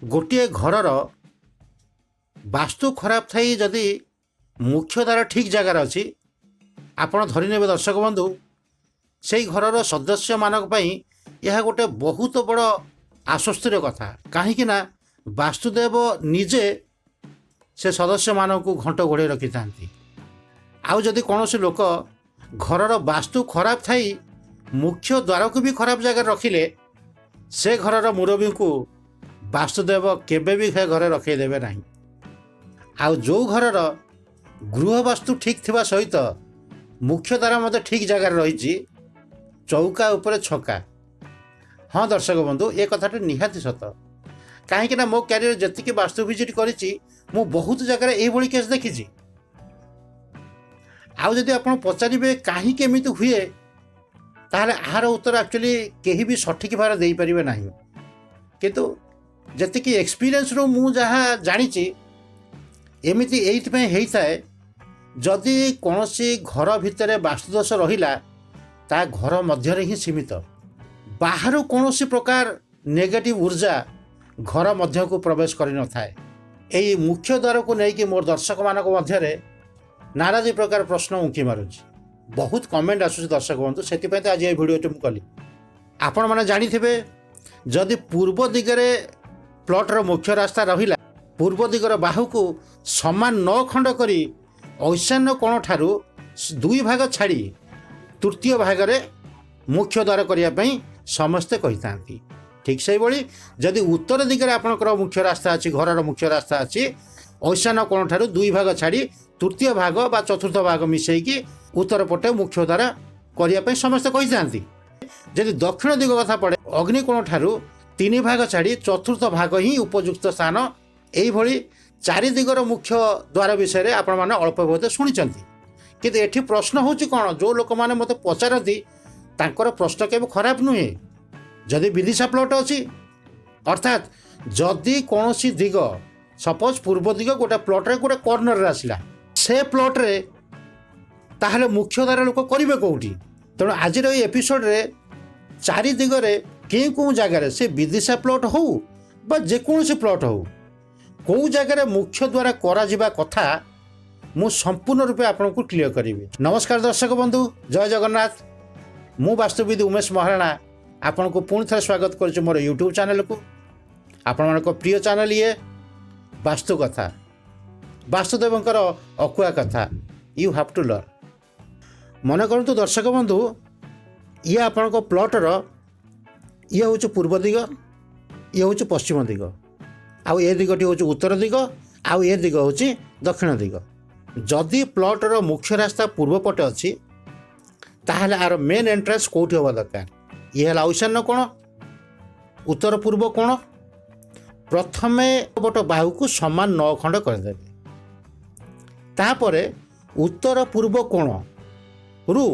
गोटे घरर बास्तु खराब थी जदि मुख्य द्वार ठीक जगार अच्छी आपण धरीने दर्शक बंधु से घरर सदस्य मानक यह गोटे बहुत बड़ आश्वस्तिर कथा कहीं वास्तुदेव निजे से सदस्य मानक घंट घोड़े रखि था। आउ जदि कौन लोक घरर वास्तु खराब थी मुख्य द्वार को भी खराब जगह रखिले से घरर मुरबी को वास्तुदेव केबे भी घरे रखईदेवे ना। आउ जो घरर गृह वास्तु ठीक थिबा सहित मुख्य द्वार मत ठीक जगार रही चौका उपर छक्का। हाँ दर्शक बंधु ये कथाटा निहाती सत कहीं मो क्यारियर जी वास्तु विजिट करी बहुत जगह यही केस देखी। आउ जदि आप पचारे कहीं केमिति हुए ताहले आहार उत्तर एक्चुअली केही भी सठिक भाव दे पारे ना किंतु जी एक्सपीरियंस रू मु जहाँ जानी एमती होता है जदि कौन घर भितर वास्तुदोष रहिला ता घर मध्य ही सीमित बाहर कौन प्रकार नेगेटिव ऊर्जा घर मध्य को प्रवेश कर न थाए। यही मुख्य द्वार को लेकिन मोर दर्शक मानक मध्य नाराजी प्रकार प्रश्न उंकी मारुची बहुत कमेंट आसूँ दर्शक बंधु से तो आज ये भिडियो मुझे कली आपण मैंने जाथे जदि पूर्व दिगरे प्लॉटर मुख्य रास्ता रहिला पूर्व दिगर बाहु को समान 9 खंड करी ईशान्य कोण ठारू 2 भाग छाड़ी तृतीय भागरे मुख्य द्वार करने समस्ते कही था। ठीक से भाई जदि उत्तर दिगरे आपणकर मुख्य रास्ता अच्छी घरर मुख्य रास्ता अच्छी ईशान्य कोण ठारू 2 भाग छाड़ी तृतीय भाग बा चतुर्थ भाग मिसेकी उत्तर पटे मुख्य द्वार करने समस्ते कही था। जदि दक्षिण दिग कथा पड़े अग्निकोण ठारू 3 भाग छाड़ी चतुर्थ भाग ही उपयुक्त स्थान यही 4 दिगर मुख्य द्वार विषय आपण मैंने अल्प बहुत शुणी किंतु एठी प्रश्न हूँ कौन जो लोक मैंने मत पचारती तांकर प्रश्न केवल खराब नुहे जदि विदिशा प्लॉट अच्छी अर्थात जदि कौन दिग सपोज पूर्व दिग गोटे प्लॉट्रे गोटे कर्णर आसला से प्लॉट्रे ताहले मुख्य द्वार लोक करेंगे कौटी तेणु आज एपिसोड रे 4 दिगरे के कौ जगार से विदिशा प्लॉट हो बा जेकोसी प्लॉट हो कौ जगार मुख्य द्वारा करा कथा मु संपूर्ण रूपे आपन को क्लियर करी। नमस्कार दर्शक बंधु जय जगन्नाथ मु वास्तुविद उमेश महाराणा आपन को पुणी थे स्वागत कर मोर यूट्यूब चैनल को आपण मान प्रिय चैनल ये वास्तु कथा वास्तुदेवंकर अकुआ कथा यू हैव टू लर्न। मन करतु दर्शक बंधु ये आपण को प्लॉटर ये हूँ पूर्व दिग ये हूँ पश्चिम दिग आउ ए दिगटी हूँ उत्तर दिग आउ ए दिग हूँ दक्षिण दिग। जदि प्लॉटर मुख्य रास्ता पूर्व पटे अच्छी ताहले आर मेन एंट्रेंस कौटी हवा दरकार ये है ईशान्य कोण उत्तर पूर्व कोण प्रथमे पट बाहु को समान 9 खंड करदे तापरे उत्तर पूर्व कोण रु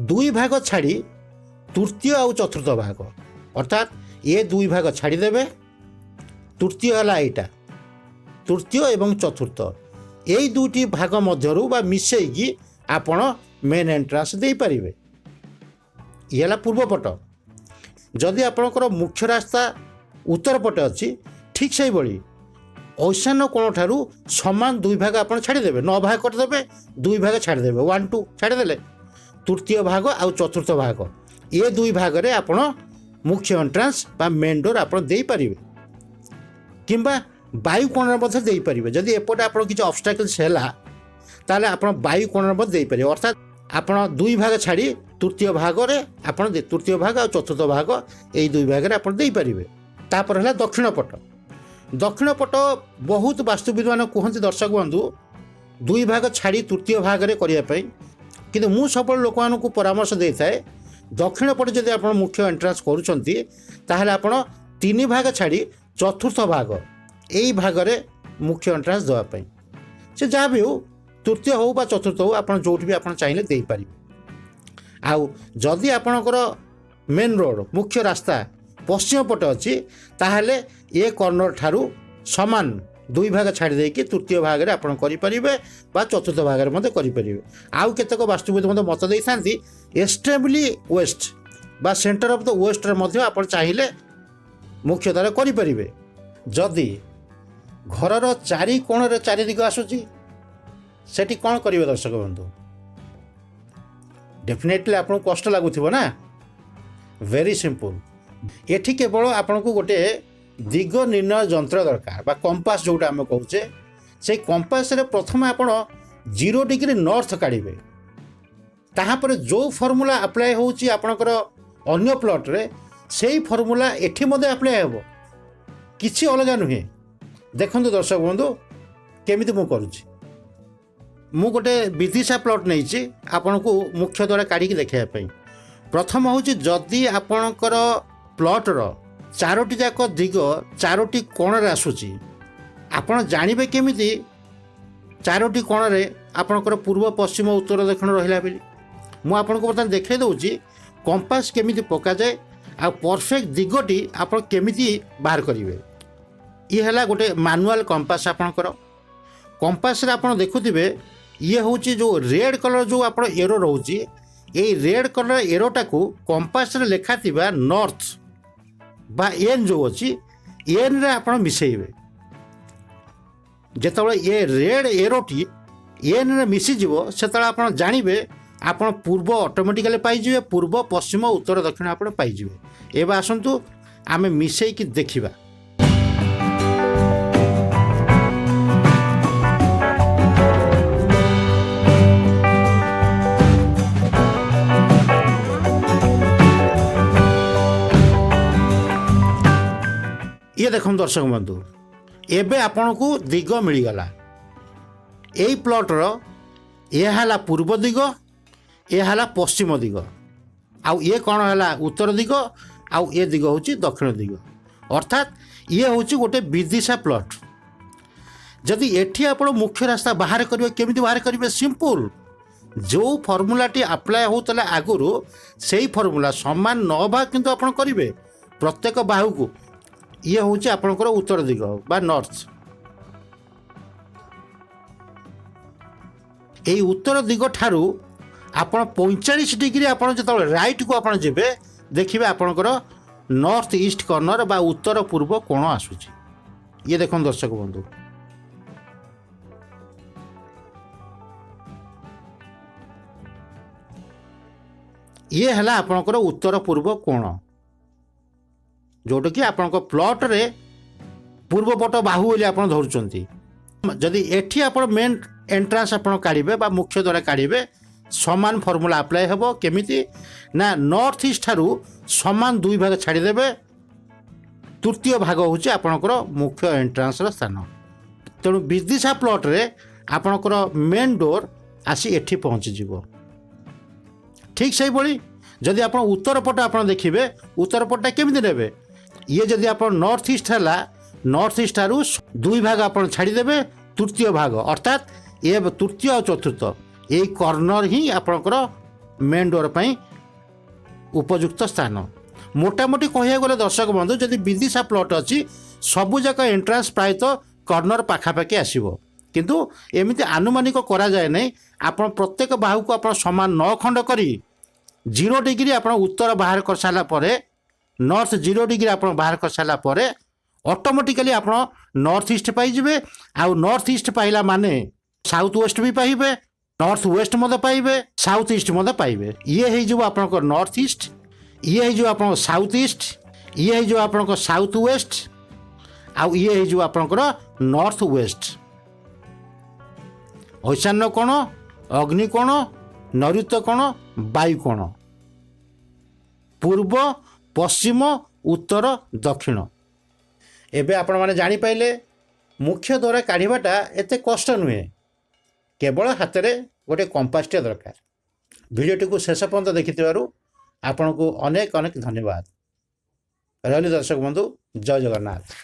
2 भाग छाड़ी तृतीय आउ चतुर्थ भाग अर्थात ये 2 भाग छाड़देवे तृतीय है यहाँ तृतीय एवं चतुर्थ यही 2टी भाग मध्यरु बा मिसेकी आपण मेन एंट्रांस दे पारिबे ये है पूर्व पट। जदि आपणकर मुख्य रास्ता उत्तर पटे अच्छी ठीक से भाई ईशान्य कोण ठारू समान 2 भाग आप छाड़देवे 9 भाग करदे 2 भाग छाड़देवे 1 2 छाड़देले तृतीय भाग आउ चतुर्थ भाग ये 2 भाग रे आपण मुख्य एंट्रांस बा मेन डोर आप दे पारिबे किंबा वायु कोण मध्य दे पारिबे। जदि एपटे आपण किछि ऑब्स्टैकल्स हैला ताले आपण वायु कोण मध्य दे पारिबे अर्थात आपण 2 भाग छाड़ी तृतीय भाग रे आपण तृतीय भाग और चतुर्थ भाग यही 2 भाग रे आपण दे पारिबे। तापर है दक्षिण पट बहुत वास्तुविद मान कहते दर्शक बंधु 2 भाग छाड़ी तृतीय भाग रे करने किंतु मु सब लोक मानक परामर्श दे थाए दक्षिण पटे जदि आप मुख्य एंट्रांस करुँच ताहले आपण 3 भाग छाड़ी चतुर्थ भाग यही भाग रे मुख्य एंट्रांस देवाई से जहाँ भी हो तृतीय हो बा चतुर्थ हो आप जो भी आप चाहिए दे पारे। आउ जदि आपणकर मेन रोड मुख्य रास्ता पश्चिम पटे अच्छी ताहले ये कर्नर ठारू समान 2 भाग छाड़ी देकी तृतीय भाग में आप बा चतुर्थ भाग में करें। आउ केतक वास्तुविद मत दे था एक्सट्रीमली वेस्ट बा सेंटर ऑफ द वेस्ट आप चाहिए मुख्य द्वारा करें जदि घरर चारि कोण चारि दिग आसूची सेठी कौन करेंगे दर्शक बंधु डेफिनेटली आपको कष्ट लगुव ना वेरी सिंपल एठी केवल आपन को गोटे दिग निर्णय जंत्र दरकार बा कंपास जोटा आम कहे से कंपास रे प्रथम आपण 0 डिग्री नॉर्थ काढ़े तापर जो फॉर्मूला अप्लाई होची आपणकर अन्य प्लॉट रे सेही फॉर्मूला एठी मधे अप्लाई हेबो किछि अलग नुहे देखंतु दर्शक बंधु केमिति मु करूची मु गोटे विदिशा प्लॉट नहीं आपण को मुख्य द्वारा काढ़ी देखापी प्रथम हूँ जदि आपणकर प्लॉटर चारोटी जाक दिग चारोटी कोण आसूची आपण जानवे केमिति चारोटी कोण आपणकर पूर्व पश्चिम उत्तर दक्षिण रहा बोली मुझे बर्तमान देखा दूसरी कंपास केमिति पका जाए आ परफेक्ट दिगटी आप केमिति बाहर करेंगे ये है गोटे मैनुअल कंपास आपणकर कंपास रे आपण देखुथिबे ये हूँ जो रेड कलर जो आप एरो रोचे ये रेड कलर एरोटा को कंपास रे लेखा थिबा नॉर्थ बा एन जो अच्छी एन रे आप मिसेबे जिते ये रेड एरोटी एन रे मिसीज से आप जानवे आप पूर्व ऑटोमेटिकली पाइबे पूर्व पश्चिम उत्तर दक्षिण आप पाइबे एवं आसतु आम मिसेक देखा ये देख दर्शक बंधु एबे आपण को दिग मिलगला यही प्लॉटर यह है पूर्व दिग यह है पश्चिम दिग आउ ये कौन है उत्तर दिग आउ ये दिग हूँ दक्षिण दिग अर्थात ये हूँ गोटे विदिशा प्लॉट जदि एठी आप मुख्य रास्ता बाहर करेंगे केमिति बाहर करेंगे सिंपल जो फर्मूलाटी अप्लाई होता आगुरी से ही फर्मूला सामान 9 भाग किंतु आप करेंगे प्रत्येक बाहु को ये हूँ आपणकर उत्तर दिग बा नॉर्थ यही उत्तर दिग ठारू आपण 45 डिग्री आपड़ जो राइट को आप देखिए आपणकर नॉर्थ ईस्ट कॉर्नर बा उत्तर पूर्व कोण आसूची ये देखो दर्शक बंधु ये है आपणकर उत्तर पूर्व कोण जोटा कि आपण प्लॉट रे पूर्व पट बाहु बोली आप धरुंच जदि एठी आप मेन एंट्रांस आप काढ़े बा मुख्य द्वारा काढ़े समान फॉर्मूला अप्लाई हेबो केमिति ना नॉर्थ ईस्ट ठारू समान 2 भाग छाड़देवे तृतीय भाग हूँ आपणकर मुख्य एंट्रांस स्थान तेणु विदिशा प्लॉट रे आपणकर मेन डोर आसी एठी पहुँचीज ठीक से भाई जदि आप उत्तर पट आप देखिए उत्तर पटा केमिति नेबे ये जदि आप नॉर्थ ईस्ट है नॉर्थ ईस्ट ठारू 2 भाग आप छाड़देवे तृतीय भाग अर्थात ये तृतीय और चतुर्थ यही कॉर्नर ही आपणकर मेन डोर पर उपयुक्त स्थान मोटामोटी कह गले दर्शक बंधु जदि विदिशा प्लॉट अच्छी सबूक एंट्रांस प्रायतः कॉर्नर पाखापाखि आसो किंतु एमती आनुमानिक करा जाए नहीं आप प्रत्येक बाहु को आप समान 9 खंड करी 0 डिग्री आप उत्तर बाहर कर सारा नॉर्थ 0 डिग्री आप बाहर कर सारा ऑटोमेटिकली आप नॉर्थ ईस्ट पाइबे आउ नॉर्थ ईस्ट पाइला माने साउथ वेस्ट भी पाइबे नॉर्थ वेस्ट मत पाइबे साउथ ईस्ट मत पाइबे ये हो आप नॉर्थ ईस्ट ये हो आप साउथ ईस्ट ये हो आप साउथ वेस्ट आउ ये हो आपणकर नॉर्थ वेस्ट ईशान्य कोण अग्नि कोण नैऋत्य कोण वायु कोण पूर्व पश्चिम उत्तर दक्षिण एबे आपण माने जानि पाइले मुख्य द्वारा काढ़ाटा एते कष्ट नुहे केवल हाथ में गोटे कंपासटे दरकार भिडियोटी को शेष पर्यंत देखिथिबारु आपन को अनेक अनेक धन्यवाद रही दर्शक बंधु जय जगन्नाथ।